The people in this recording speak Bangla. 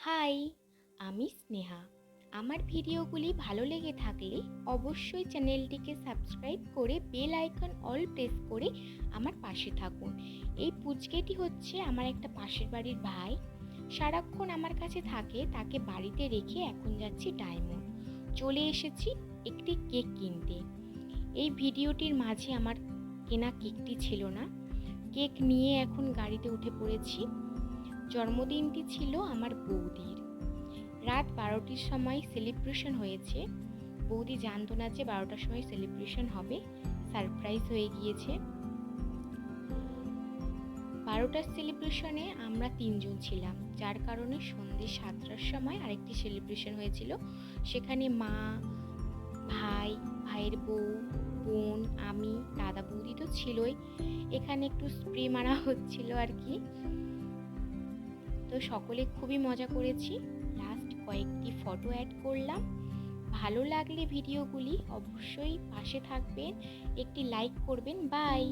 হাই, আমি স্নেহা। আমার ভিডিওগুলি ভালো লেগে থাকলে অবশ্যই চ্যানেলটিকে সাবস্ক্রাইব করে বেল আইকন অল প্রেস করে আমার পাশে থাকুন। এই পুচকেটি হচ্ছে আমার একটা পাশের বাড়ির ভাই। সারাক্ষণ আমার কাছে থাকে, তাকে বাড়িতে রেখে এখন যাচ্ছি ডায়মন্ড। চলে এসেছি একটি কেক কিনতে। এই ভিডিওটির মাঝে আমার কেনা কেকটি ছিল না। কেক নিয়ে এখন গাড়িতে উঠে পড়েছি। জন্মদিনটি ছিল আমার বৌদির। রাত 12টির সময় সেলিব্রেশন হয়েছে। বৌদি জানতো না যে 12টার সময় সেলিব্রেশন হবে, সারপ্রাইজ হয়ে গিয়েছে। 12টার সেলিব্রেশনে আমরা 3জন ছিলাম, যার কারণে সন্ধ্যে 7টার সময় আরেকটি সেলিব্রেশন হয়েছিল। সেখানে মা, ভাই, ভাইয়ের বউ, বোন, আমি, দাদা বৌদি তো ছিলই। এখানে একটু স্প্রে মারা হচ্ছিল আর কি। তো সকলে খুবই মজা করেছি। লাস্ট কয়েকটি ফটো অ্যাড করলাম। ভালো লাগলে ভিডিওগুলি অবশ্যই পাশে থাকবেন, একটি লাইক করবেন। বাই।